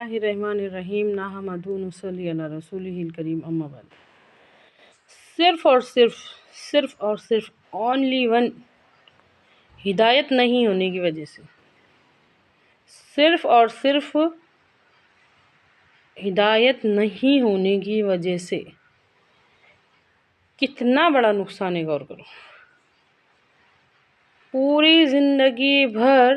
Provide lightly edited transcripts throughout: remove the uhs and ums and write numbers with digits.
الرحمن الرحیم نحمدہ ونصلی علی رسولہ الکریم اما بعد۔ صرف اور صرف اونلی ون ہدایت نہیں ہونے کی وجہ سے، صرف اور صرف ہدایت نہیں ہونے کی وجہ سے کتنا بڑا نقصان ہے، غور کرو۔ پوری زندگی بھر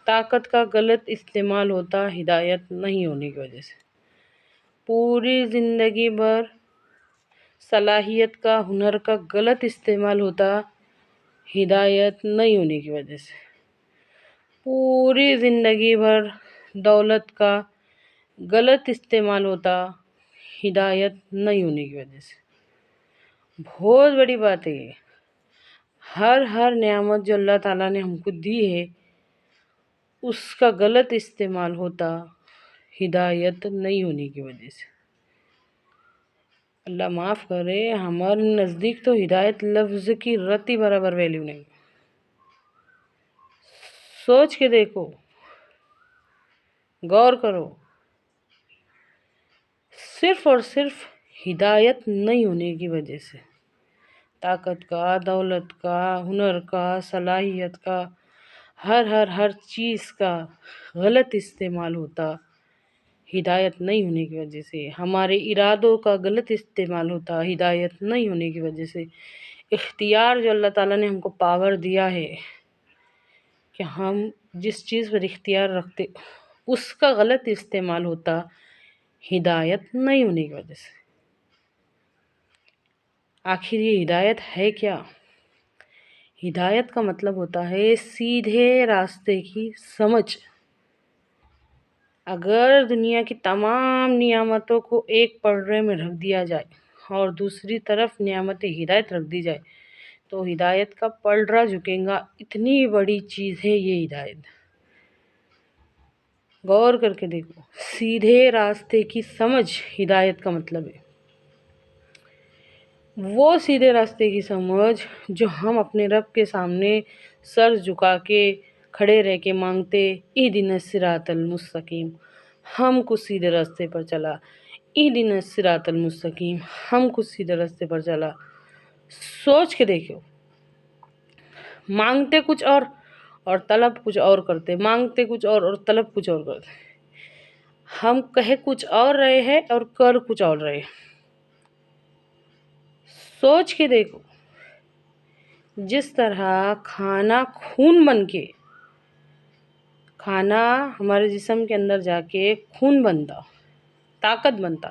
طاقت کا غلط استعمال ہوتا ہدایت نہیں ہونے کی وجہ سے، پوری زندگی بھر صلاحیت کا، ہنر کا غلط استعمال ہوتا ہدایت نہیں ہونے کی وجہ سے، پوری زندگی بھر دولت کا غلط استعمال ہوتا ہدایت نہیں ہونے کی وجہ سے۔ بہت بڑی بات ہے یہ۔ ہر نعمت جو اللہ تعالیٰ نے ہم کو دی ہے، اس کا غلط استعمال ہوتا ہدایت نہیں ہونے کی وجہ سے۔ اللہ معاف کرے، ہمارے نزدیک تو ہدایت لفظ کی رتی برابر ویلیو نہیں۔ سوچ کے دیکھو، غور کرو، صرف اور صرف ہدایت نہیں ہونے کی وجہ سے طاقت کا، دولت کا، ہنر کا، صلاحیت کا، ہر چیز کا غلط استعمال ہوتا ہدایت نہیں ہونے کی وجہ سے، ہمارے ارادوں کا غلط استعمال ہوتا ہدایت نہیں ہونے کی وجہ سے، اختیار جو اللہ تعالیٰ نے ہم کو پاور دیا ہے کہ ہم جس چیز پر اختیار رکھتے، اس کا غلط استعمال ہوتا ہدایت نہیں ہونے کی وجہ سے۔ آخر یہ ہدایت ہے کیا؟ ہدایت کا مطلب ہوتا ہے سیدھے راستے کی سمجھ۔ اگر دنیا کی تمام نعمتوں کو ایک پلڑے میں رکھ دیا جائے اور دوسری طرف نعمت ہدایت رکھ دی جائے تو ہدایت کا پلڑا جھکے گا۔ اتنی بڑی چیز ہے یہ ہدایت۔ غور کر کے دیکھو، سیدھے راستے کی سمجھ ہدایت کا مطلب ہے۔ وہ سیدھے راستے کی سمجھ جو ہم اپنے رب کے سامنے سر جھکا کے کھڑے رہ کے مانگتے، اہدنا الصراط المستقیم، ہم کو سیدھے راستے پر چلا، اہدنا الصراط المستقیم، ہم کو سیدھے راستے پر چلا۔ سوچ کے دیکھو، مانگتے کچھ اور طلب کچھ اور کرتے، مانگتے کچھ اور طلب کچھ اور کرتے، ہم کہہ کچھ اور رہے ہیں اور کر کچھ اور رہے ہیں۔ سوچ کے دیکھو، جس طرح کھانا خون بن کے، کھانا ہمارے جسم کے اندر جا کے خون بنتا، طاقت بنتا،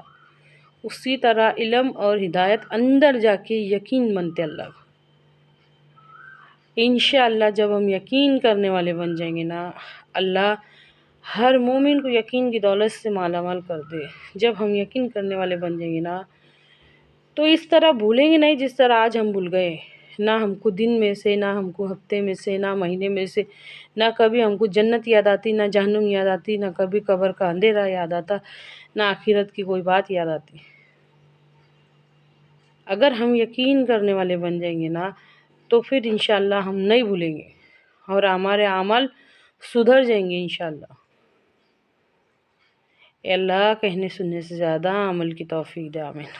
اسی طرح علم اور ہدایت اندر جا کے یقین بنتے اللہ کا۔ انشاءاللہ جب ہم یقین کرنے والے بن جائیں گے نا، اللہ ہر مومن کو یقین کی دولت سے مالا مال کر دے۔ جب ہم یقین کرنے والے بن جائیں گے نا، تو اس طرح بھولیں گے نہیں جس طرح آج ہم بھول گئے۔ نہ ہم کو دن میں سے، نہ ہم کو ہفتے میں سے، نہ مہینے میں سے، نہ کبھی ہم کو جنت یاد آتی، نہ جہنم یاد آتی، نہ کبھی قبر کا اندھیرا یاد آتا، نہ آخرت کی کوئی بات یاد آتی۔ اگر ہم یقین کرنے والے بن جائیں گے نا، تو پھر انشاءاللہ ہم نہیں بھولیں گے اور ہمارے اعمال سدھر جائیں گے انشاءاللہ۔ اے اللہ کہنے سننے سے زیادہ عمل کی توفیق دے، آمین۔